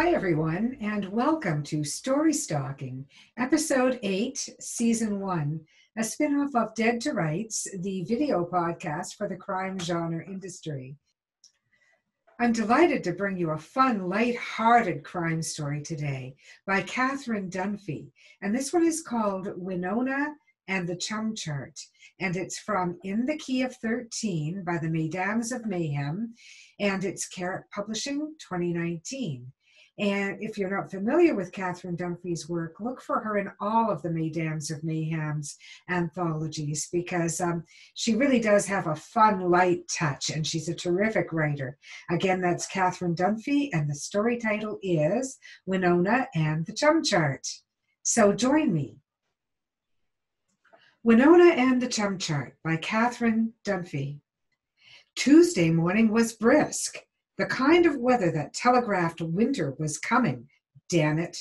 Hi, everyone, and welcome to Story Stalking, Episode 8, Season 1, a spin-off of Dead to Rights, the video podcast for the crime genre industry. I'm delighted to bring you a fun, light-hearted crime story today by Catherine Dunphy, and this one is called Winona and the CHUM Chart, and it's from In the Key of 13 by the Mesdames of Mayhem, and it's Carrick Publishing, 2019. And if you're not familiar with Catherine Dunphy's work, look for her in all of the Mesdames of Mayhem's anthologies because she really does have a fun, light touch, and she's a terrific writer. Again, that's Catherine Dunphy, and the story title is Winona and the CHUM Chart. So join me. Winona and the CHUM Chart by Catherine Dunphy. Tuesday morning was brisk. The kind of weather that telegraphed winter was coming, damn it.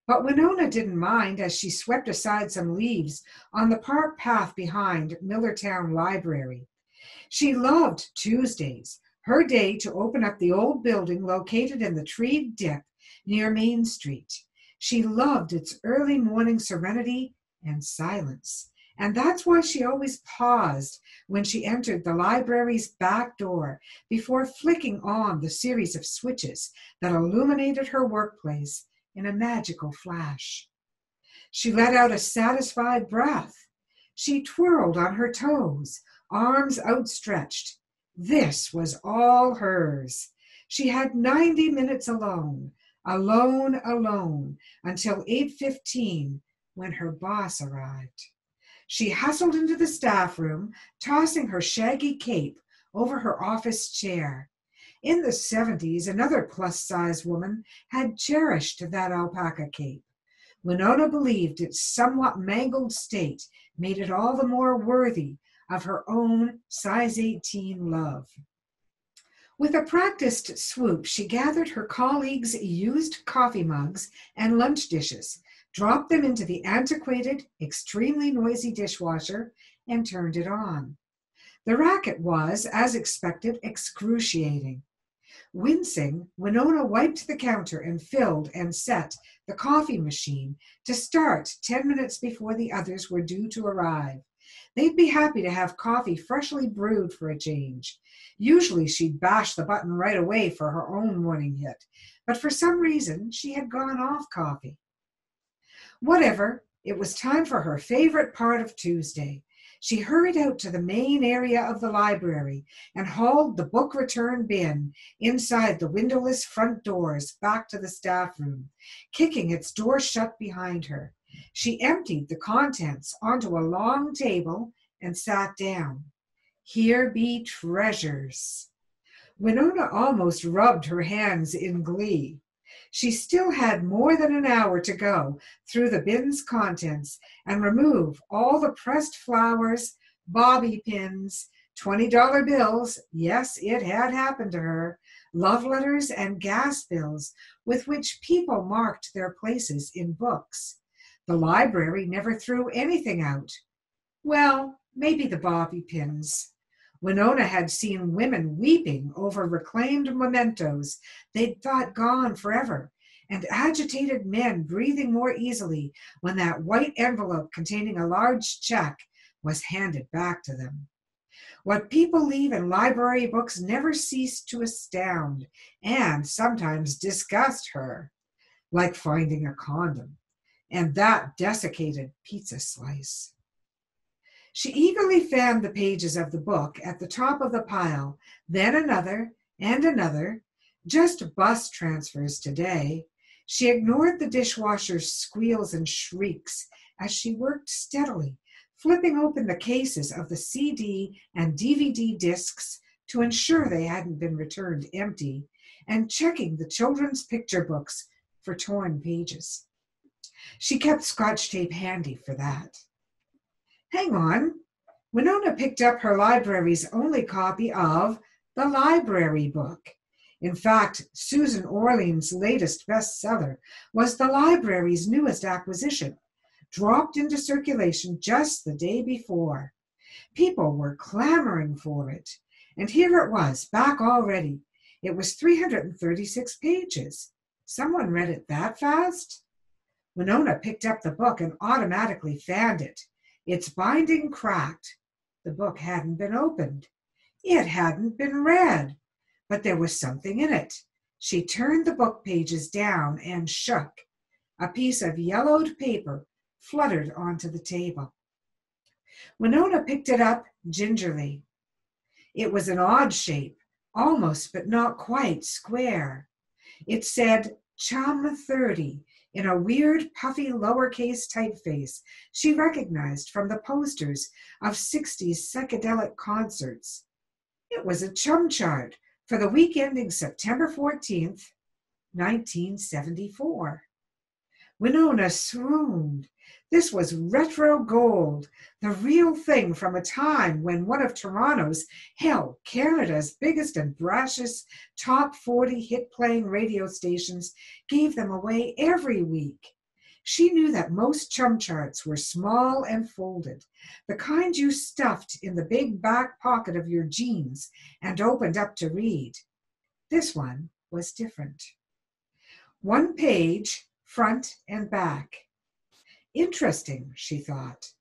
But Winona didn't mind as she swept aside some leaves on the park path behind Millertown Library. She loved Tuesdays, her day to open up the old building located in the treed dip near Main Street. She loved its early morning serenity and silence. And that's why she always paused when she entered the library's back door before flicking on the series of switches that illuminated her workplace in a magical flash. She let out a satisfied breath. She twirled on her toes, arms outstretched. This was all hers. She had 90 minutes alone, until 8:15 when her boss arrived. She hustled into the staff room, tossing her shaggy cape over her office chair. In the 70s, another plus-size woman had cherished that alpaca cape. Winona believed its somewhat mangled state made it all the more worthy of her own size 18 love. With a practiced swoop, she gathered her colleagues' used coffee mugs and lunch dishes, dropped them into the antiquated, extremely noisy dishwasher, and turned it on. The racket was, as expected, excruciating. Wincing, Winona wiped the counter and filled and set the coffee machine to start 10 minutes before the others were due to arrive. They'd be happy to have coffee freshly brewed for a change. Usually she'd bash the button right away for her own morning hit, but for some reason she had gone off coffee. Whatever, it was time for her favorite part of Tuesday. She hurried out to the main area of the library and hauled the book return bin inside the windowless front doors back to the staff room, kicking its door shut behind her. She emptied the contents onto a long table and sat down. Here be treasures. Winona almost rubbed her hands in glee. She still had more than an hour to go through the bin's contents and remove all the pressed flowers, bobby pins, $20 bills, yes, it had happened to her, love letters and gas bills with which people marked their places in books. The library never threw anything out. Well, maybe the bobby pins. Winona had seen women weeping over reclaimed mementos they'd thought gone forever, and agitated men breathing more easily when that white envelope containing a large check was handed back to them. What people leave in library books never ceased to astound and sometimes disgust her, like finding a condom and that desiccated pizza slice. She eagerly fanned the pages of the book at the top of the pile, then another and another, just bus transfers today. She ignored the dishwasher's squeals and shrieks as she worked steadily, flipping open the cases of the CD and DVD discs to ensure they hadn't been returned empty, and checking the children's picture books for torn pages. She kept Scotch tape handy for that. Hang on. Winona picked up her library's only copy of The Library Book. In fact, Susan Orlean's latest bestseller was the library's newest acquisition, dropped into circulation just the day before. People were clamoring for it, and here it was, back already. It was 336 pages. Someone read it that fast? Winona picked up the book and automatically fanned it. Its binding cracked. The book hadn't been opened. It hadn't been read. But there was something in it. She turned the book pages down and shook. A piece of yellowed paper fluttered onto the table. Winona picked it up gingerly. It was an odd shape, almost but not quite square. It said CHUM 30 in a weird, puffy lowercase typeface she recognized from the posters of 60s psychedelic concerts. It was a CHUM Chart for the week ending September 14th, 1974. Winona swooned. This was retro gold, the real thing from a time when one of Toronto's, hell, Canada's biggest and brashest top 40 hit-playing radio stations gave them away every week. She knew that most CHUM Charts were small and folded, the kind you stuffed in the big back pocket of your jeans and opened up to read. This one was different. One page, front and back. Interesting, she thought.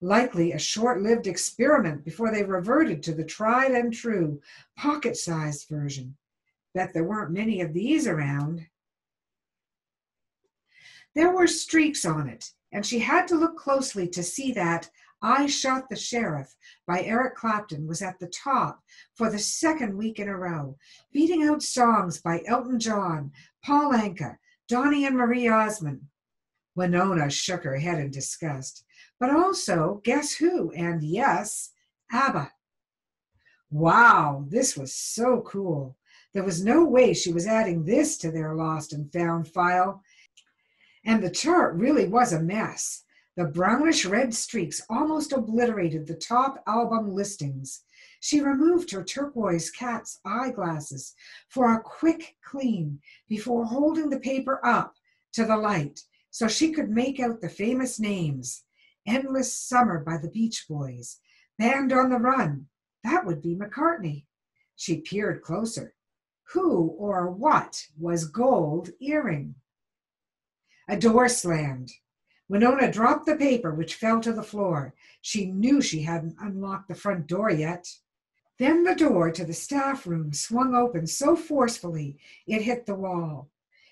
Likely a short-lived experiment before they reverted to the tried and true pocket-sized version. Bet there weren't many of these around. There were streaks on it, and she had to look closely to see that I Shot the Sheriff by Eric Clapton was at the top for the second week in a row, beating out songs by Elton John, Paul Anka, Donnie and Marie Osmond. Winona shook her head in disgust. But also, guess who? And yes, ABBA. Wow, this was so cool. There was no way she was adding this to their lost and found file. And the chart really was a mess. The brownish-red streaks almost obliterated the top album listings. She removed her turquoise cat's eyeglasses for a quick clean before holding the paper up to the light so she could make out the famous names. Endless Summer by the Beach Boys. Band on the Run. That would be McCartney. She peered closer. Who or what was Gold Earring? A door slammed. Winona dropped the paper, which fell to the floor. She knew she hadn't unlocked the front door yet. Then the door to the staff room swung open so forcefully it hit the wall.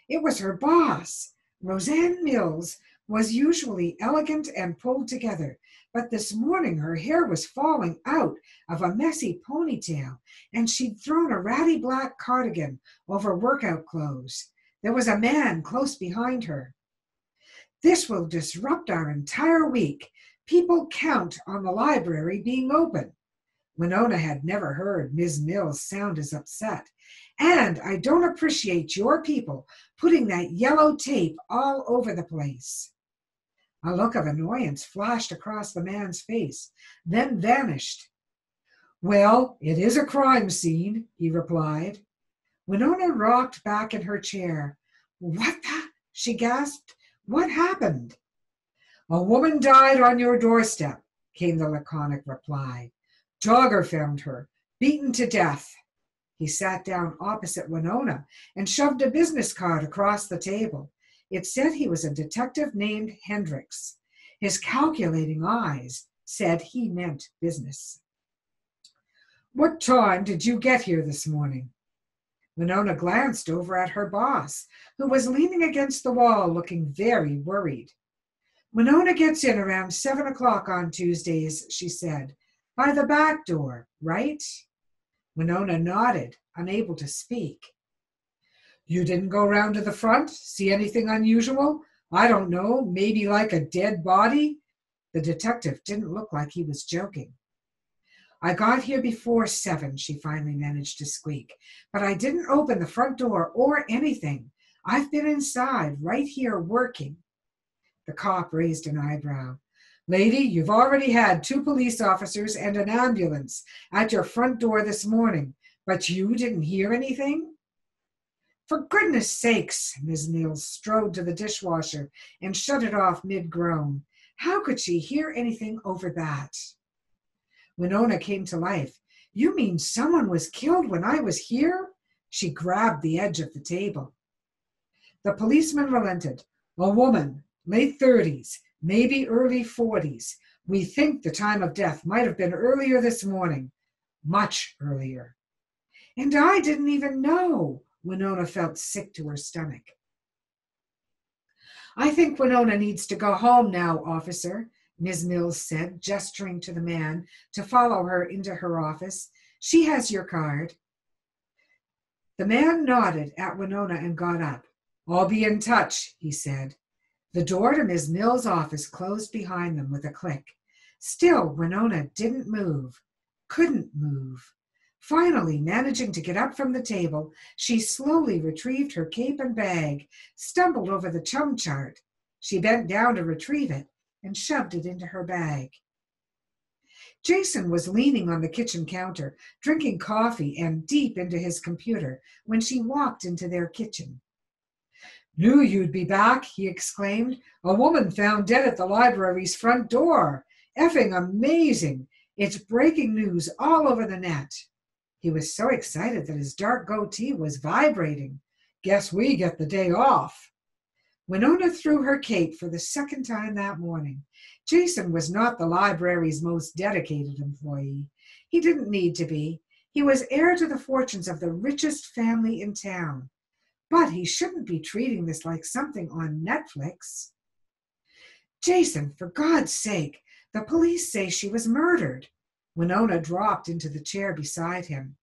It was her boss. Roseanne Mills was usually elegant and pulled together, but this morning her hair was falling out of a messy ponytail, and she'd thrown a ratty black cardigan over workout clothes. There was a man close behind her. This will disrupt our entire week. People count on the library being open. Winona had never heard Ms. Mills sound as upset. And I don't appreciate your people putting that yellow tape all over the place. A look of annoyance flashed across the man's face, then vanished. Well, it is a crime scene, he replied. Winona rocked back in her chair. What the? She gasped. What happened? A woman died on your doorstep, came the laconic reply. Jogger found her, beaten to death. He sat down opposite Winona and shoved a business card across the table. It said he was a detective named Hendricks. His calculating eyes said he meant business. What time did you get here this morning? Winona glanced over at her boss, who was leaning against the wall looking very worried. Winona gets in around 7 o'clock on Tuesdays, she said. By the back door, right? Winona nodded, unable to speak. You didn't go round to the front? See anything unusual? I don't know, maybe like a dead body? The detective didn't look like he was joking. I got here before 7, she finally managed to squeak, but I didn't open the front door or anything. I've been inside, right here, working. The cop raised an eyebrow. Lady, you've already had 2 police officers and an ambulance at your front door this morning, but you didn't hear anything? For goodness sakes, Ms. Mills strode to the dishwasher and shut it off mid-groan. How could she hear anything over that? Winona came to life. You mean someone was killed when I was here? She grabbed the edge of the table. The policeman relented. A woman, late 30s, maybe early 40s. We think the time of death might have been earlier this morning. Much earlier. And I didn't even know. Winona felt sick to her stomach. I think Winona needs to go home now, officer, Ms. Mills said, gesturing to the man to follow her into her office. She has your card. The man nodded at Winona and got up. I'll be in touch, he said. The door to Ms. Mills' office closed behind them with a click. Still, Winona didn't move, couldn't move. Finally, managing to get up from the table, she slowly retrieved her cape and bag, stumbled over the CHUM Chart. She bent down to retrieve it and shoved it into her bag. Jason was leaning on the kitchen counter, drinking coffee and deep into his computer when she walked into their kitchen. Knew you'd be back, he exclaimed. A woman found dead at the library's front door. Effing amazing. It's breaking news all over the net. He was so excited that his dark goatee was vibrating. Guess we get the day off. Winona threw her cape for the second time that morning. Jason was not the library's most dedicated employee. He didn't need to be. He was heir to the fortunes of the richest family in town. But he shouldn't be treating this like something on Netflix. Jason, for God's sake, the police say she was murdered. Winona dropped into the chair beside him.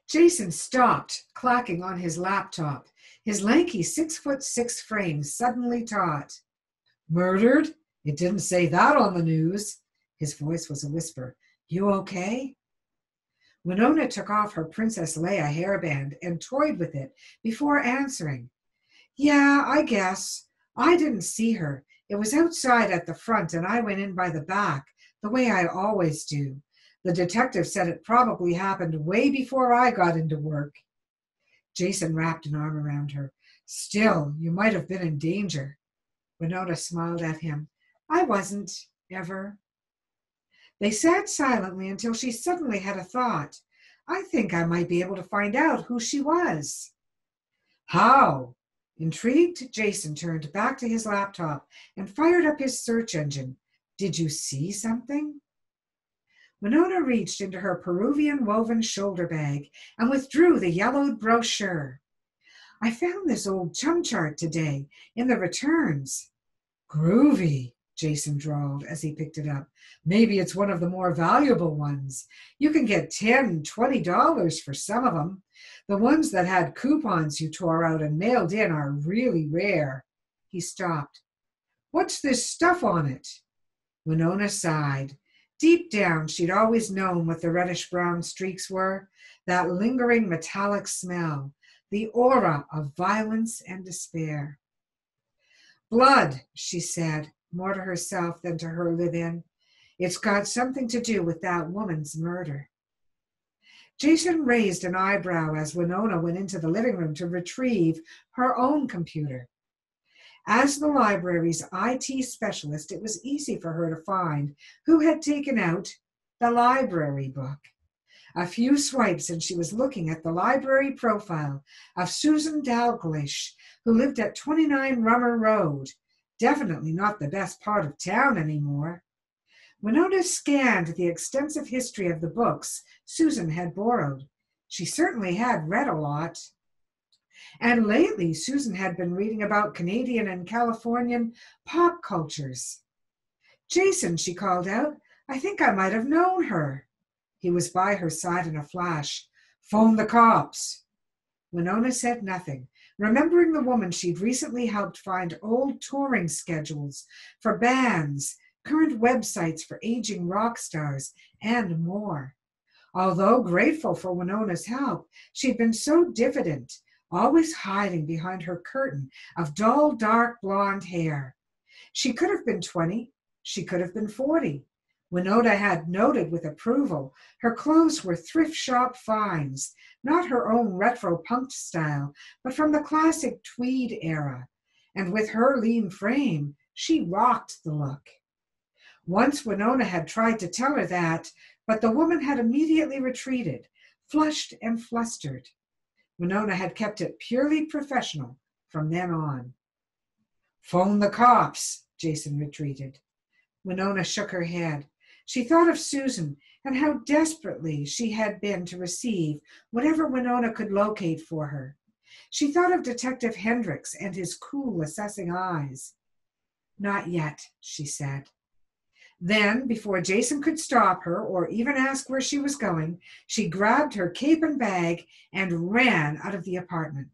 Jason stopped, clacking on his laptop, his lanky 6'6" frame suddenly taut. Murdered? It didn't say that on the news. His voice was a whisper. You okay? Winona took off her Princess Leia hairband and toyed with it before answering. Yeah, I guess. I didn't see her. It was outside at the front and I went in by the back, the way I always do. The detective said it probably happened way before I got into work. Jason wrapped an arm around her. Still, you might have been in danger. Winona smiled at him. I wasn't, ever. They sat silently until she suddenly had a thought. I think I might be able to find out who she was. How? Intrigued, Jason turned back to his laptop and fired up his search engine. Did you see something? Winona reached into her Peruvian woven shoulder bag and withdrew the yellowed brochure. I found this old CHUM Chart today in the returns. Groovy, Jason drawled as he picked it up. Maybe it's one of the more valuable ones. You can get $10, $20 for some of them. The ones that had coupons you tore out and mailed in are really rare. He stopped. What's this stuff on it? Winona sighed. Deep down, she'd always known what the reddish-brown streaks were, that lingering metallic smell, the aura of violence and despair. Blood, she said, more to herself than to her live-in. It's got something to do with that woman's murder. Jason raised an eyebrow as Winona went into the living room to retrieve her own computer. As the library's IT specialist, it was easy for her to find who had taken out the library book. A few swipes and she was looking at the library profile of Susan Dalglish, who lived at 29 Rummer Road, definitely not the best part of town anymore. Winona scanned the extensive history of the books Susan had borrowed. She certainly had read a lot. And lately, Susan had been reading about Canadian and Californian pop cultures. Jason, she called out, I think I might have known her. He was by her side in a flash. Phone the cops. Winona said nothing, remembering the woman she'd recently helped find old touring schedules for bands, current websites for aging rock stars, and more. Although grateful for Winona's help, she'd been so diffident, always hiding behind her curtain of dull, dark blonde hair. She could have been 20. She could have been 40. Winona had noted with approval her clothes were thrift shop finds, not her own retro punk style, but from the classic tweed era. And with her lean frame, she rocked the look. Once Winona had tried to tell her that, but the woman had immediately retreated, flushed and flustered. Winona had kept it purely professional, from then on. "Phone the cops," Jason retreated. Winona shook her head. She thought of Susan and how desperately she had been to receive whatever Winona could locate for her. She thought of Detective Hendricks and his cool, assessing eyes. "Not yet," she said. Then, before Jason could stop her or even ask where she was going, she grabbed her cape and bag and ran out of the apartment.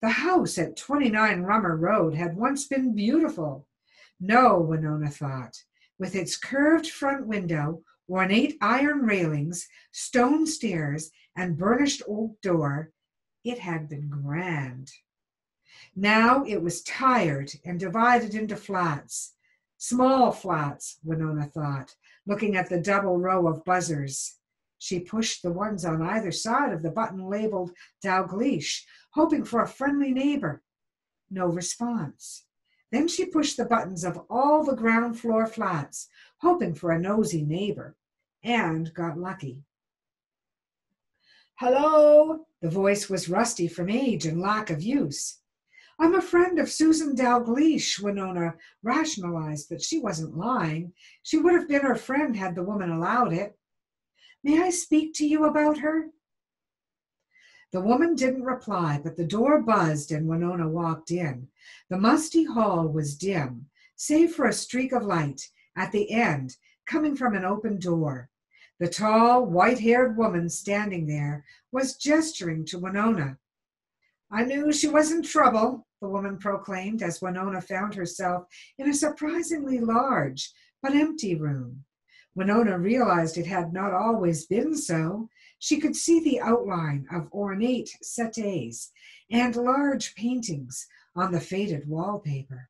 The house at 29 Rummer Road had once been beautiful. No, Winona thought, with its curved front window, ornate iron railings, stone stairs, and burnished oak door, it had been grand. Now it was tired and divided into flats. Small flats, Winona thought, looking at the double row of buzzers. She pushed the ones on either side of the button labeled Dalgleish, hoping for a friendly neighbor. No response. Then she pushed the buttons of all the ground floor flats, hoping for a nosy neighbor, and got lucky. "Hello?" The voice was rusty from age and lack of use. "I'm a friend of Susan Dalgleish," Winona rationalized, but she wasn't lying. She would have been her friend had the woman allowed it. "May I speak to you about her?" The woman didn't reply, but the door buzzed and Winona walked in. The musty hall was dim, save for a streak of light at the end coming from an open door. The tall, white-haired woman standing there was gesturing to Winona. "I knew she was in trouble," the woman proclaimed as Winona found herself in a surprisingly large but empty room. Winona realized it had not always been so. She could see the outline of ornate settees and large paintings on the faded wallpaper.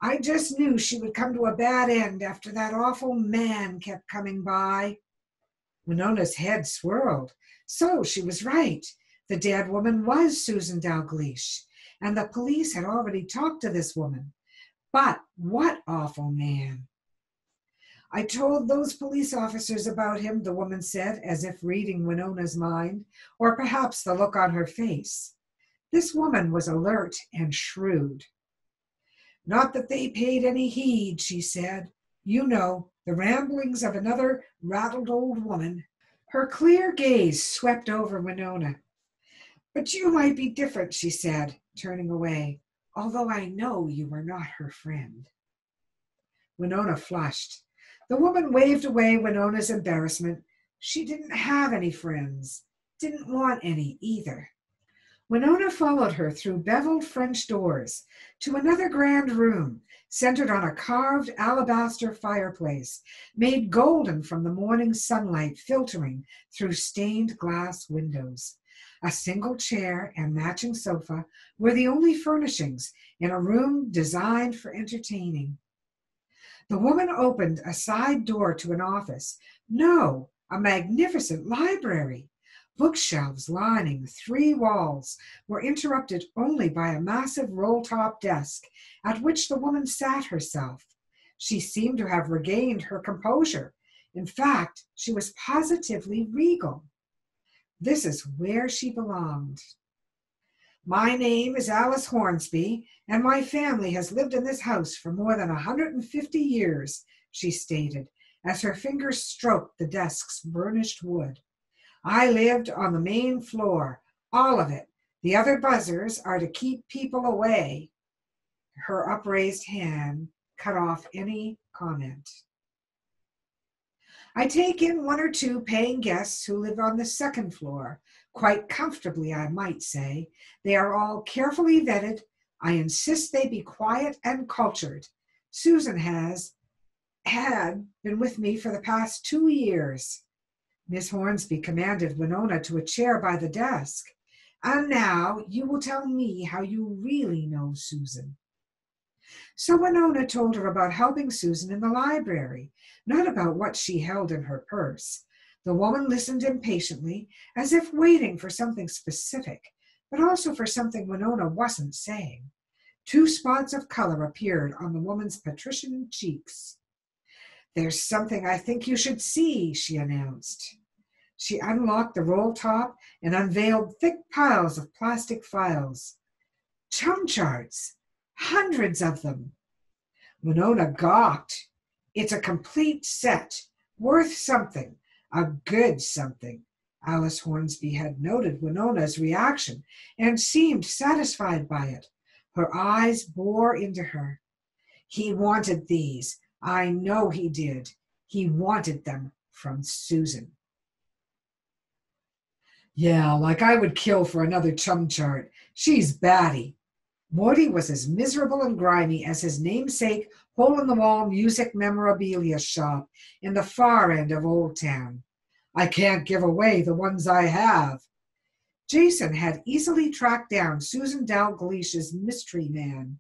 "I just knew she would come to a bad end after that awful man kept coming by." Winona's head swirled. So she was right. The dead woman was Susan Dalgleish, and the police had already talked to this woman. But what awful man? "I told those police officers about him," the woman said, as if reading Winona's mind, or perhaps the look on her face. This woman was alert and shrewd. "Not that they paid any heed," she said. "You know, the ramblings of another rattled old woman." Her clear gaze swept over Winona. "But you might be different," she said, turning away, "although I know you were not her friend." Winona flushed. The woman waved away Winona's embarrassment. She didn't have any friends, didn't want any either. Winona followed her through beveled French doors to another grand room, centered on a carved alabaster fireplace, made golden from the morning sunlight filtering through stained glass windows. A single chair and matching sofa were the only furnishings in a room designed for entertaining. The woman opened a side door to an office. No, a magnificent library. Bookshelves lining 3 walls were interrupted only by a massive roll-top desk at which the woman sat herself. She seemed to have regained her composure. In fact, she was positively regal. This is where she belonged. "My name is Alice Hornsby, and my family has lived in this house for more than 150 years, she stated, as her fingers stroked the desk's burnished wood. "I lived on the main floor, all of it. The other buzzers are to keep people away." Her upraised hand cut off any comment. "I take in 1 or 2 paying guests who live on the 2nd floor, quite comfortably, I might say. They are all carefully vetted. I insist they be quiet and cultured. Susan had been with me for the past 2 years. Miss Hornsby commanded Winona to a chair by the desk. "And now you will tell me how you really know Susan." So Winona told her about helping Susan in the library, not about what she held in her purse. The woman listened impatiently, as if waiting for something specific, but also for something Winona wasn't saying. 2 spots of color appeared on the woman's patrician cheeks. "There's something I think you should see," she announced. She unlocked the roll top and unveiled thick piles of plastic files. CHUM charts, hundreds of them. Winona gawked. It's a complete set, worth something, a good something. Alice Hornsby had noted Winona's reaction and seemed satisfied by it. Her eyes bore into her. He wanted these. I know he did. He wanted them from Susan. Yeah, like I would kill for another CHUM chart. She's batty. Morty was as miserable and grimy as his namesake hole-in-the-wall music memorabilia shop in the far end of Old Town. I can't give away the ones I have. Jason had easily tracked down Susan Dalglish's mystery man.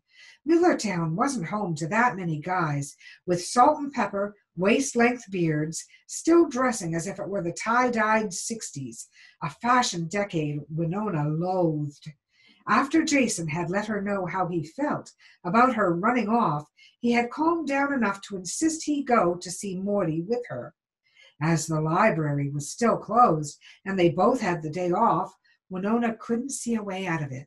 Millertown wasn't home to that many guys with salt and pepper, waist-length beards, still dressing as if it were the tie-dyed 60s, a fashion decade Winona loathed. After Jason had let her know how he felt about her running off, he had calmed down enough to insist he go to see Morty with her. As the library was still closed and they both had the day off, Winona couldn't see a way out of it.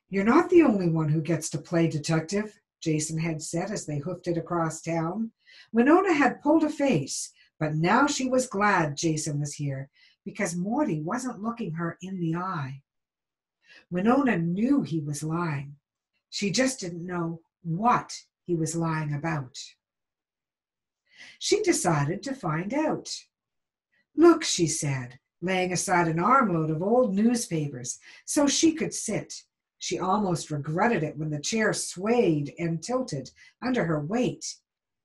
You're not the only one who gets to play detective, Jason had said as they hoofed it across town. Winona had pulled a face, but now she was glad Jason was here because Morty wasn't looking her in the eye. Winona knew he was lying. She just didn't know what he was lying about. She decided to find out. Look, she said, laying aside an armload of old newspapers so she could sit. She almost regretted it when the chair swayed and tilted under her weight.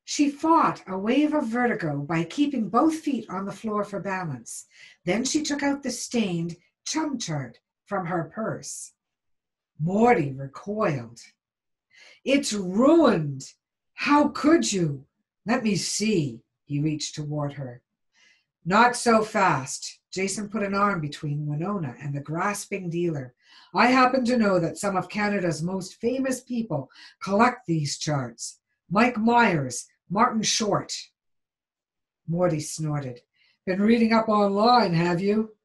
She fought a wave of vertigo by keeping both feet on the floor for balance. Then she took out the stained CHUM chart from her purse. Morty recoiled. It's ruined. How could you? Let me see. He reached toward her. Not so fast. Jason put an arm between Winona and the grasping dealer. I happen to know that some of Canada's most famous people collect these charts. Mike Myers, Martin Short. Morty snorted. Been reading up online, have you?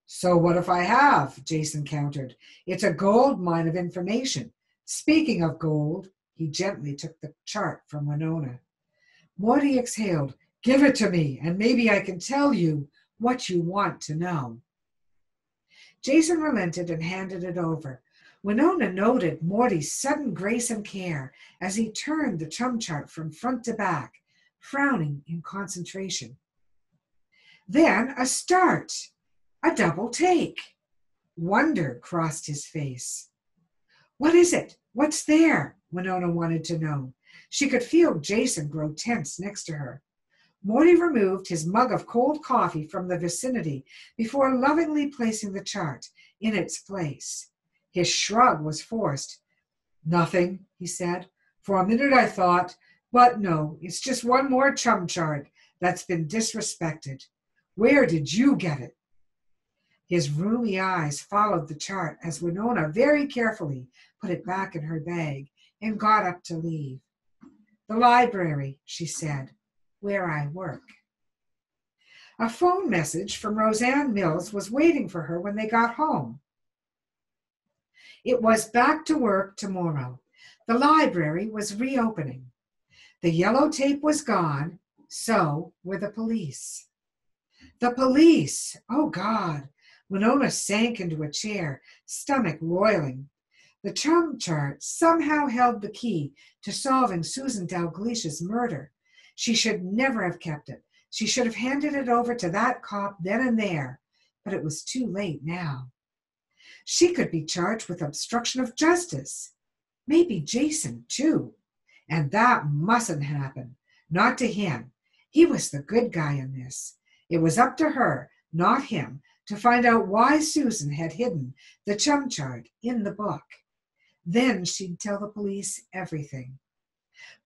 So what if I have? Jason countered. It's a gold mine of information. Speaking of gold, he gently took the chart from Winona. Morty exhaled. Give it to me, and maybe I can tell you what you want to know. Jason relented and handed it over. Winona noted Morty's sudden grace and care as he turned the CHUM chart from front to back, frowning in concentration. Then a start, a double take. Wonder crossed his face. What is it? What's there? Winona wanted to know. She could feel Jason grow tense next to her. Morty removed his mug of cold coffee from the vicinity before lovingly placing the chart in its place. His shrug was forced. Nothing, he said. For a minute I thought, but no, it's just one more CHUM chart that's been disrespected. Where did you get it? His rheumy eyes followed the chart as Winona very carefully put it back in her bag and got up to leave. The library, she said, where I work. A phone message from Roseanne Mills was waiting for her when they got home. It was back to work tomorrow. The library was reopening. The yellow tape was gone, so were the police. The police! Oh, God! Winona sank into a chair, stomach roiling. The CHUM chart somehow held the key to solving Susan Dalglish's murder. She should never have kept it. She should have handed it over to that cop then and there, but it was too late now. She could be charged with obstruction of justice. Maybe Jason, too. And that mustn't happen. Not to him. He was the good guy in this. It was up to her, not him, to find out why Susan had hidden the CHUM chart in the book. Then she'd tell the police everything.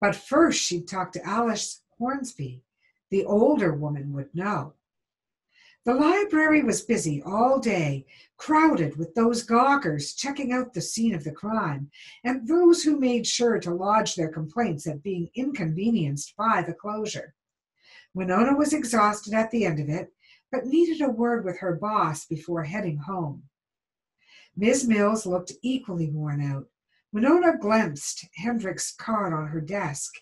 But first she'd talk to Alice Hornsby. The older woman would know. The library was busy all day, crowded with those gawkers checking out the scene of the crime, and those who made sure to lodge their complaints at being inconvenienced by the closure. Winona was exhausted at the end of it, but needed a word with her boss before heading home. Miss Mills looked equally worn out. Winona glimpsed Hendrick's card on her desk.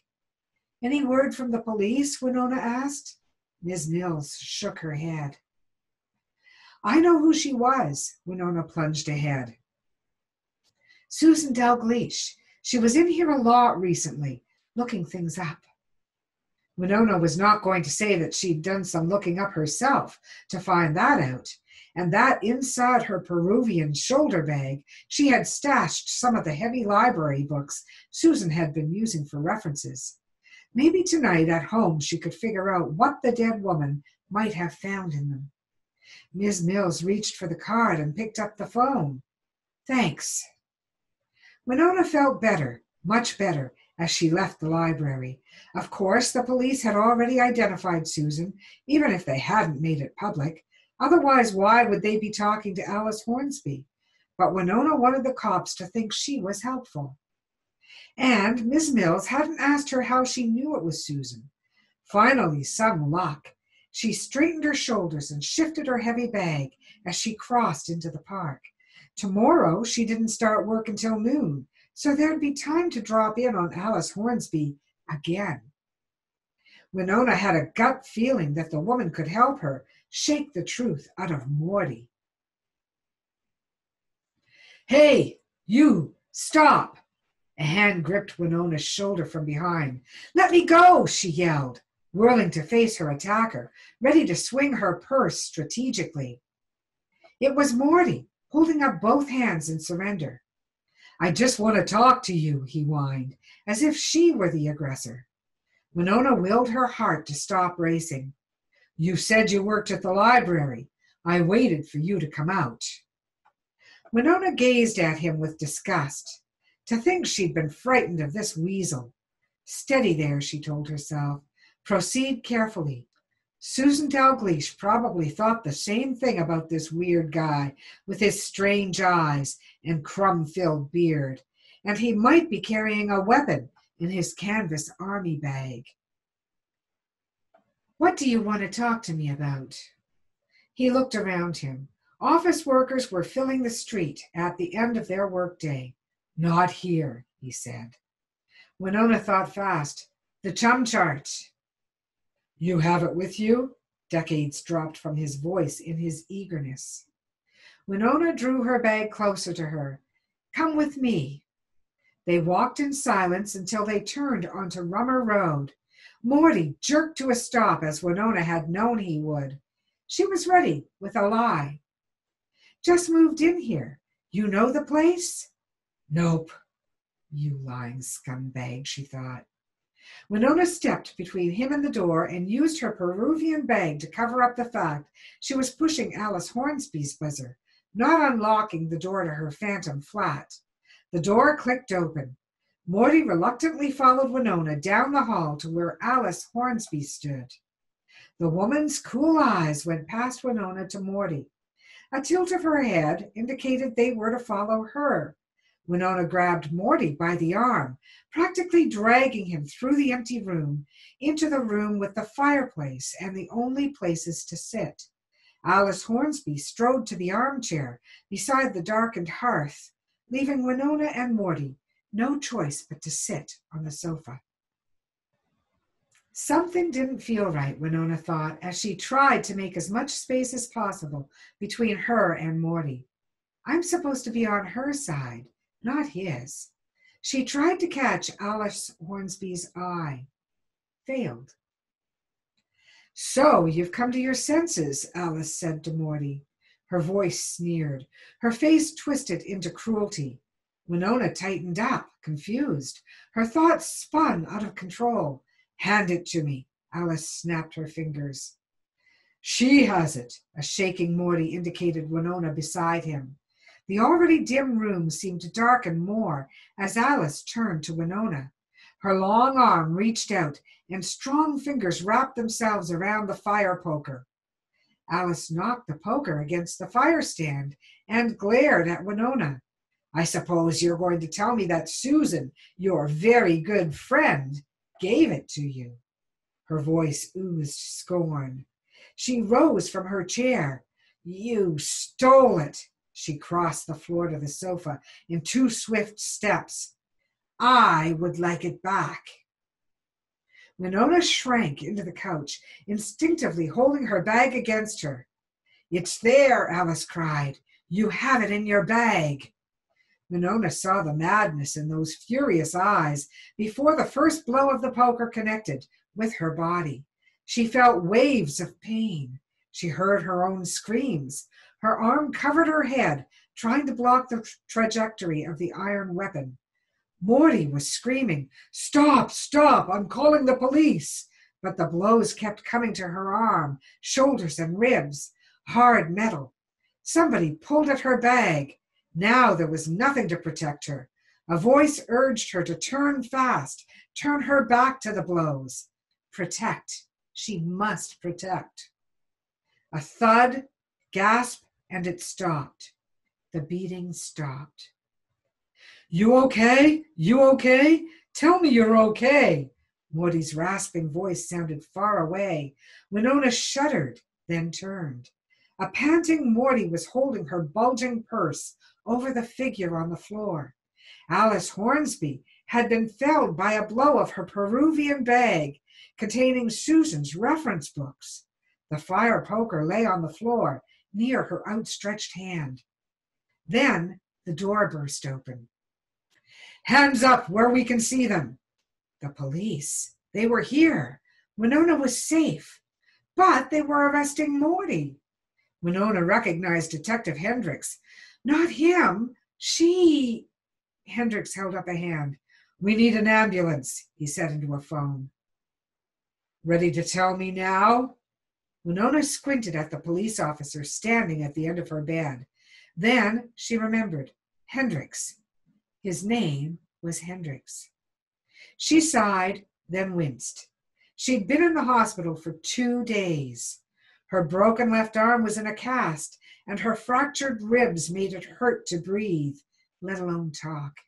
Any word from the police? Winona asked. Miss Mills shook her head. I know who she was. Winona plunged ahead. Susan Dalgleish. She was in here a lot recently, looking things up. Winona was not going to say that she'd done some looking up herself to find that out, and that inside her Peruvian shoulder bag she had stashed some of the heavy library books Susan had been using for references. Maybe tonight at home she could figure out what the dead woman might have found in them. Miss Mills reached for the card and picked up the phone. Thanks. Winona felt better, much better, as she left the library. Of course, the police had already identified Susan, even if they hadn't made it public. Otherwise, why would they be talking to Alice Hornsby? But Winona wanted the cops to think she was helpful. And Miss Mills hadn't asked her how she knew it was Susan. Finally, some luck. She straightened her shoulders and shifted her heavy bag as she crossed into the park. Tomorrow, she didn't start work until noon, so there'd be time to drop in on Alice Hornsby again. Winona had a gut feeling that the woman could help her shake the truth out of Morty. Hey, you, stop! A hand gripped Winona's shoulder from behind. Let me go, she yelled, whirling to face her attacker, ready to swing her purse strategically. It was Morty, holding up both hands in surrender. I just want to talk to you, he whined, as if she were the aggressor. Winona willed her heart to stop racing. You said you worked at the library. I waited for you to come out. Winona gazed at him with disgust. To think she'd been frightened of this weasel. Steady there, she told herself. Proceed carefully. Susan Dalgleish probably thought the same thing about this weird guy with his strange eyes and crumb-filled beard, and he might be carrying a weapon in his canvas army bag. What do you want to talk to me about? He looked around him. Office workers were filling the street at the end of their workday. Not here, he said. Winona thought fast. The CHUM Chart. You have it with you? Decades dropped from his voice in his eagerness. Winona drew her bag closer to her. Come with me. They walked in silence until they turned onto Rummer Road. Morty jerked to a stop as Winona had known he would. She was ready with a lie. Just moved in here. You know the place? Nope. You lying scumbag, she thought. Winona stepped between him and the door and used her Peruvian bag to cover up the fact she was pushing Alice Hornsby's buzzer, not unlocking the door to her phantom flat. The door clicked open. Morty reluctantly followed Winona down the hall to where Alice Hornsby stood. The woman's cool eyes went past Winona to Morty. A tilt of her head indicated they were to follow her. Winona grabbed Morty by the arm, practically dragging him through the empty room, into the room with the fireplace and the only places to sit. Alice Hornsby strode to the armchair beside the darkened hearth, leaving Winona and Morty no choice but to sit on the sofa. Something didn't feel right, Winona thought, as she tried to make as much space as possible between her and Morty. I'm supposed to be on her side, not his. She tried to catch Alice Hornsby's eye. Failed. So you've come to your senses, Alice said to Morty. Her voice sneered. Her face twisted into cruelty. Winona tightened up, confused. Her thoughts spun out of control. Hand it to me, Alice snapped her fingers. She has it, a shaking Morty indicated Winona beside him. The already dim room seemed to darken more as Alice turned to Winona. Her long arm reached out, and strong fingers wrapped themselves around the fire poker. Alice knocked the poker against the fire stand and glared at Winona. I suppose you're going to tell me that Susan, your very good friend, gave it to you. Her voice oozed scorn. She rose from her chair. You stole it, She crossed the floor to the sofa in 2 swift steps. I would like it back. Winona shrank into the couch, instinctively holding her bag against her. It's there, Alice cried. You have it in your bag. Winona saw the madness in those furious eyes before the first blow of the poker connected with her body. She felt waves of pain. She heard her own screams. Her arm covered her head, trying to block the trajectory of the iron weapon. Morty was screaming, Stop, stop, I'm calling the police. But the blows kept coming to her arm, shoulders, and ribs. Hard metal. Somebody pulled at her bag. Now there was nothing to protect her. A voice urged her to turn fast, turn her back to the blows. Protect. She must protect. A thud, gasp, and it stopped. The beating stopped. You okay? You okay? Tell me you're okay. Morty's rasping voice sounded far away. Winona shuddered, then turned. A panting Morty was holding her bulging purse over the figure on the floor. Alice Hornsby had been felled by a blow of her Peruvian bag containing Susan's reference books. The fire poker lay on the floor near her outstretched hand. Then the door burst open. Hands up where we can see them. The police. They were here. Winona was safe. But they were arresting Morty. Winona recognized Detective Hendricks. Not him. She. Hendricks held up a hand. We need an ambulance, he said into a phone. Ready to tell me now? Winona squinted at the police officer standing at the end of her bed. Then she remembered. Hendricks. His name was Hendricks. She sighed, then winced. She'd been in the hospital for 2 days. Her broken left arm was in a cast, and her fractured ribs made it hurt to breathe, let alone talk.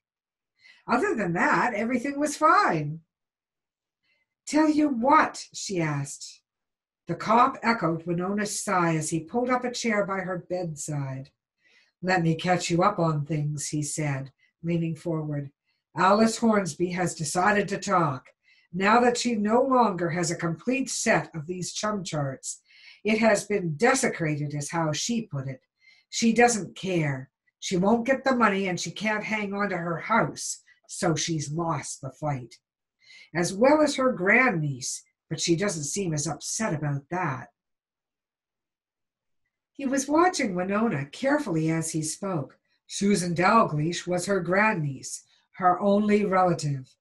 Other than that, everything was fine. Tell you what? She asked. The cop echoed Winona's sigh as he pulled up a chair by her bedside. Let me catch you up on things, he said, leaning forward. Alice Hornsby has decided to talk. Now that she no longer has a complete set of these CHUM charts, it has been desecrated, is how she put it. She doesn't care. She won't get the money and she can't hang on to her house, so she's lost the fight. As well as her grandniece, but she doesn't seem as upset about that. He was watching Winona carefully as he spoke. Susan Dalgleish was her grandniece, her only relative.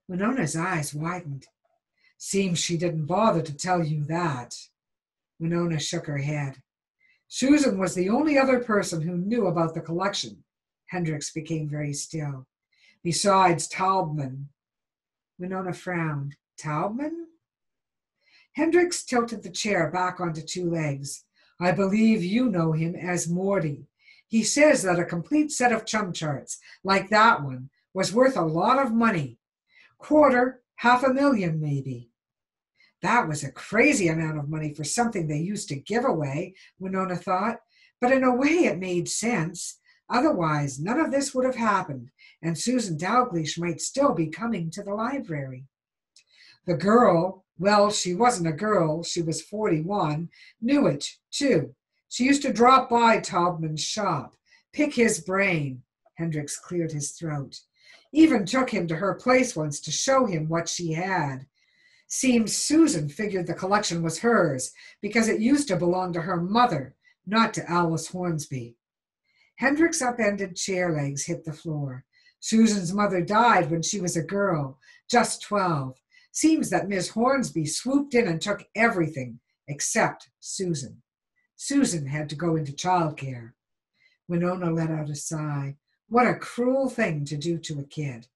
Winona's eyes widened. Seems she didn't bother to tell you that. Winona shook her head. Susan was the only other person who knew about the collection. Hendricks became very still. Besides Taubman. Winona frowned. Taubman? Hendricks tilted the chair back onto 2 legs. I believe you know him as Morty. He says that a complete set of CHUM charts, like that one, was worth a lot of money. $250,000 maybe. That was a crazy amount of money for something they used to give away, Winona thought, but in a way it made sense. Otherwise, none of this would have happened, and Susan Dalgleish might still be coming to the library. The girl, well, she wasn't a girl, she was 41, knew it, too. She used to drop by Taubman's shop, pick his brain. Hendricks cleared his throat. Even took him to her place once to show him what she had. Seems Susan figured the collection was hers because it used to belong to her mother, not to Alice Hornsby. Hendricks' upended chair legs hit the floor. Susan's mother died when she was a girl, just 12. Seems that Miss Hornsby swooped in and took everything except Susan. Susan had to go into childcare. Winona let out a sigh. What a cruel thing to do to a kid.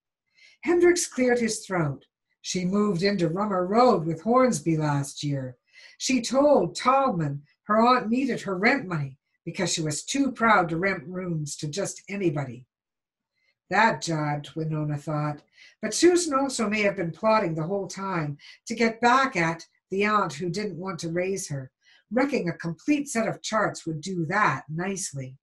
Hendricks cleared his throat. She moved into Rummer Road with Hornsby last year. She told Taubman her aunt needed her rent money because she was too proud to rent rooms to just anybody. That jibed, Winona thought. But Susan also may have been plotting the whole time to get back at the aunt who didn't want to raise her. Wrecking a complete set of charts would do that nicely.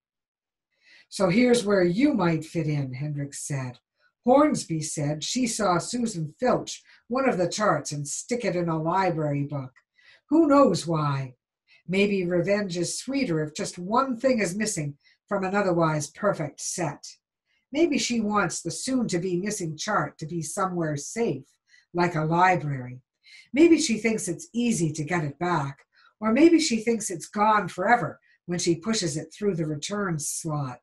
So here's where you might fit in, Hendricks said. Hornsby said she saw Susan filch one of the charts and stick it in a library book. Who knows why? Maybe revenge is sweeter if just one thing is missing from an otherwise perfect set. Maybe she wants the soon-to-be missing chart to be somewhere safe, like a library. Maybe she thinks it's easy to get it back, or maybe she thinks it's gone forever when she pushes it through the return slot.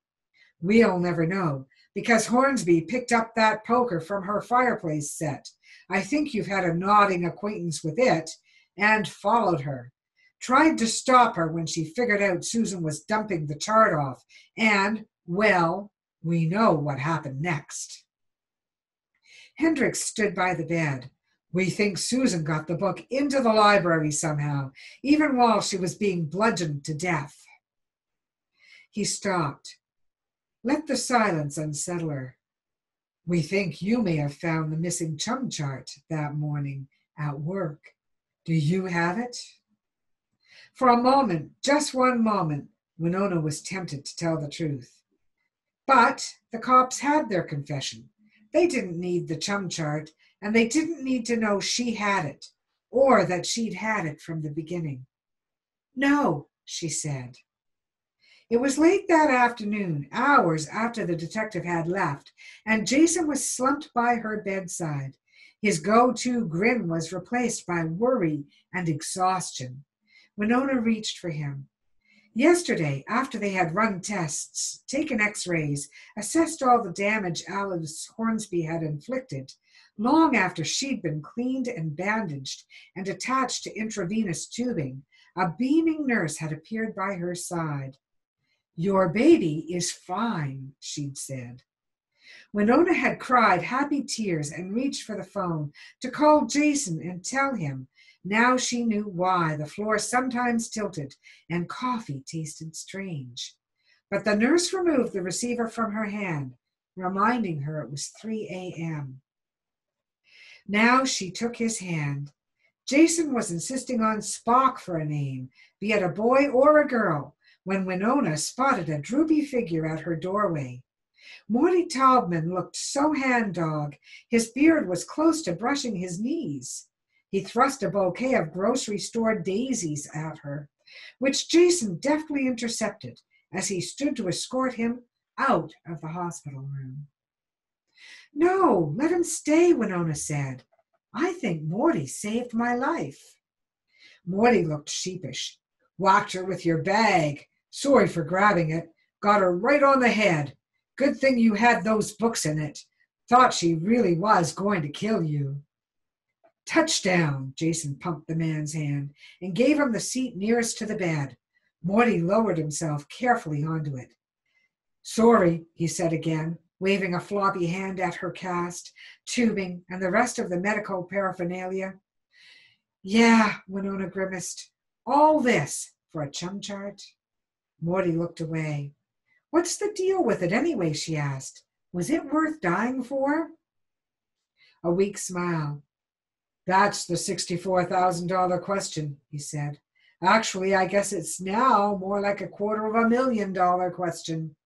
We'll never know, because Hornsby picked up that poker from her fireplace set. I think you've had a nodding acquaintance with it, and followed her. Tried to stop her when she figured out Susan was dumping the chart off, and, well, we know what happened next. Hendricks stood by the bed. We think Susan got the book into the library somehow, even while she was being bludgeoned to death. He stopped. Let the silence unsettle her. We think you may have found the missing CHUM chart that morning at work. Do you have it? For a moment, just one moment, Winona was tempted to tell the truth. But the cops had their confession. They didn't need the CHUM chart, and they didn't need to know she had it, or that she'd had it from the beginning. No, she said. It was late that afternoon, hours after the detective had left, and Jason was slumped by her bedside. His go-to grin was replaced by worry and exhaustion. Winona reached for him. Yesterday, after they had run tests, taken x-rays, assessed all the damage Alice Hornsby had inflicted, long after she'd been cleaned and bandaged and attached to intravenous tubing, a beaming nurse had appeared by her side. Your baby is fine, she'd said. Winona had cried happy tears and reached for the phone to call Jason and tell him. Now she knew why the floor sometimes tilted and coffee tasted strange. But the nurse removed the receiver from her hand, reminding her it was 3 a.m. Now she took his hand. Jason was insisting on Spock for a name, be it a boy or a girl, when Winona spotted a droopy figure at her doorway. Morty Taubman looked so hand-dog, his beard was close to brushing his knees. He thrust a bouquet of grocery store daisies at her, which Jason deftly intercepted as he stood to escort him out of the hospital room. No, let him stay, Winona said. I think Morty saved my life. Morty looked sheepish. Whacked her with your bag. Sorry for grabbing it. Got her right on the head. Good thing you had those books in it. Thought she really was going to kill you. Touchdown, Jason pumped the man's hand and gave him the seat nearest to the bed. Morty lowered himself carefully onto it. Sorry, he said again, waving a floppy hand at her cast, tubing, and the rest of the medical paraphernalia. Yeah, Winona grimaced. All this for a CHUM chart? Morty looked away. What's the deal with it anyway, she asked. Was it worth dying for? A weak smile. That's the $64,000 question, he said. Actually, I guess it's now more like a $250,000 question.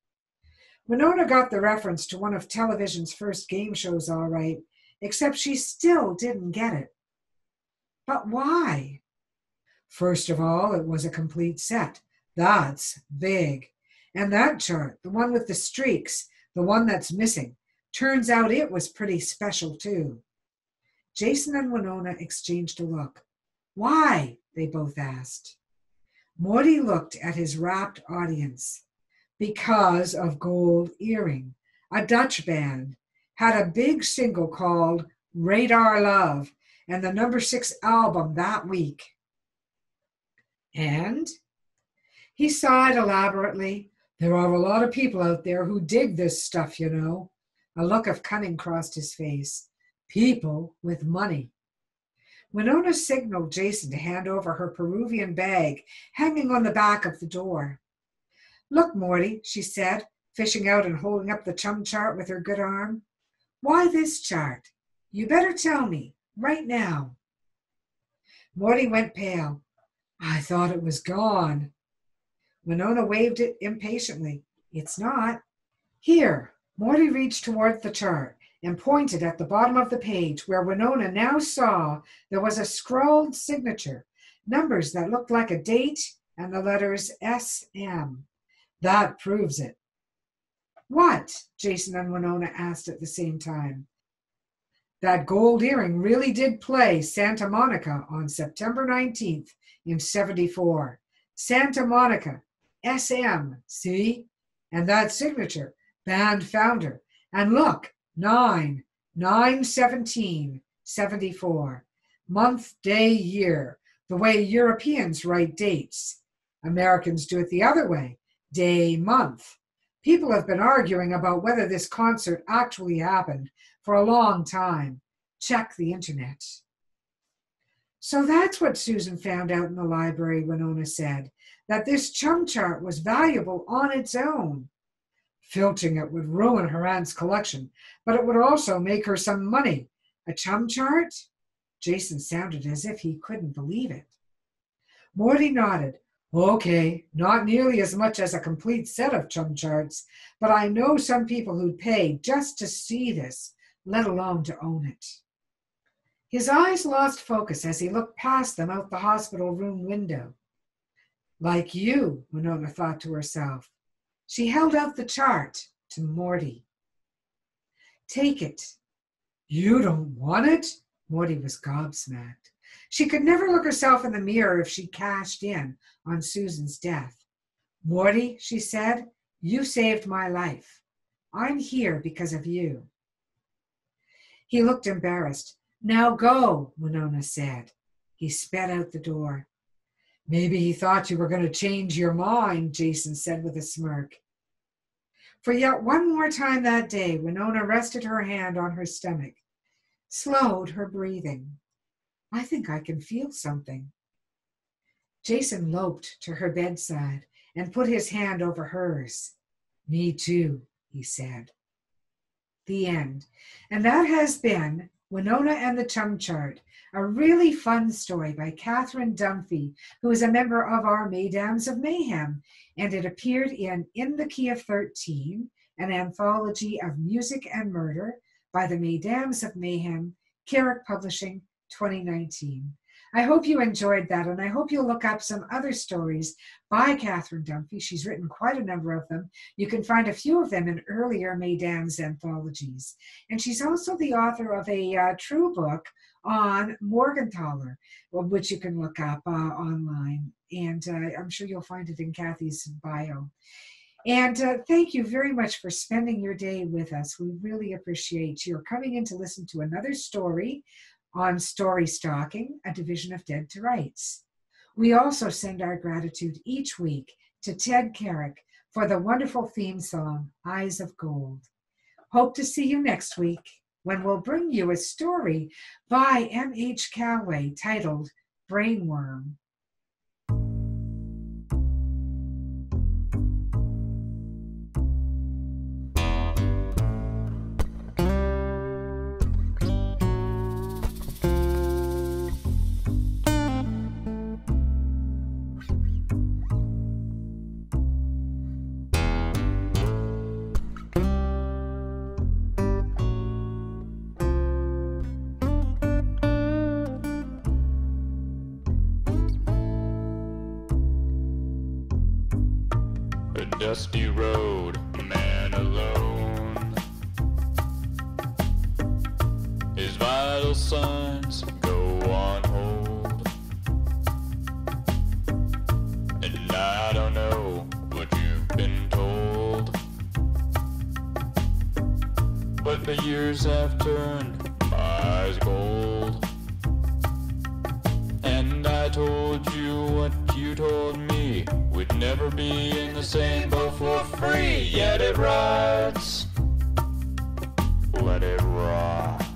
Winona got the reference to one of television's first game shows all right, except she still didn't get it. But why? First of all, it was a complete set. That's big. And that chart, the one with the streaks, the one that's missing, turns out it was pretty special too. Jason and Winona exchanged a look. Why? They both asked. Morty looked at his rapt audience. Because of Gold Earring, a Dutch band, had a big single called Radar Love and the number 6 album that week. And? He sighed elaborately. There are a lot of people out there who dig this stuff, you know. A look of cunning crossed his face. People with money. Winona signaled Jason to hand over her Peruvian bag hanging on the back of the door. Look, Morty, she said, fishing out and holding up the CHUM chart with her good arm. Why this chart? You better tell me, right now. Morty went pale. I thought it was gone. Winona waved it impatiently. It's not. Here, Morty reached toward the chart and pointed at the bottom of the page where Winona now saw there was a scrawled signature, numbers that looked like a date and the letters SM. That proves it. What? Jason and Winona asked at the same time. That gold earring really did play Santa Monica on September 19th in 74. Santa Monica, SM, see? And that signature, band founder. And look, 9/17/74. Month, day, year, the way Europeans write dates. Americans do it the other way, day, month. People have been arguing about whether this concert actually happened for a long time. Check the internet. So that's what Susan found out in the library, Winona said, that this CHUM chart was valuable on its own. Filching it would ruin her aunt's collection, but it would also make her some money. A CHUM chart? Jason sounded as if he couldn't believe it. Morty nodded. Okay, not nearly as much as a complete set of CHUM charts, but I know some people who'd pay just to see this, let alone to own it. His eyes lost focus as he looked past them out the hospital room window. Like you, Winona thought to herself. She held out the chart to Morty. Take it. You don't want it? Morty was gobsmacked. She could never look herself in the mirror if she cashed in on Susan's death. Morty, she said, you saved my life. I'm here because of you. He looked embarrassed. Now go, Winona said. He sped out the door. Maybe he thought you were going to change your mind, Jason said with a smirk. For yet one more time that day, Winona rested her hand on her stomach, slowed her breathing. I think I can feel something. Jason loped to her bedside and put his hand over hers. Me too, he said. The end. And that has been Winona and the CHUM Chart, a really fun story by Catherine Dunphy, who is a member of our Mesdames of Mayhem, and it appeared in the Key of 13, an anthology of music and murder by the Mesdames of Mayhem, Carrick Publishing, 2019. I hope you enjoyed that, and I hope you'll look up some other stories by Catherine Dunphy. She's written quite a number of them. You can find a few of them in earlier Mesdames anthologies. And she's also the author of a true book on Morgenthaler, which you can look up online. And I'm sure you'll find it in Kathy's bio. And thank you very much for spending your day with us. We really appreciate your coming in to listen to another story on Story Stalking, a division of Dead to Rights. We also send our gratitude each week to Ted Carrick for the wonderful theme song, Eyes of Gold. Hope to see you next week when we'll bring you a story by M.H. Calloway titled Brainworm. Dusty road, man alone. His vital signs go on hold, and I don't know what you've been told, but the years have turned my eyes gold. And I told you what you told me, we'd never be in the same boat for free. Yet it rides, let it ride.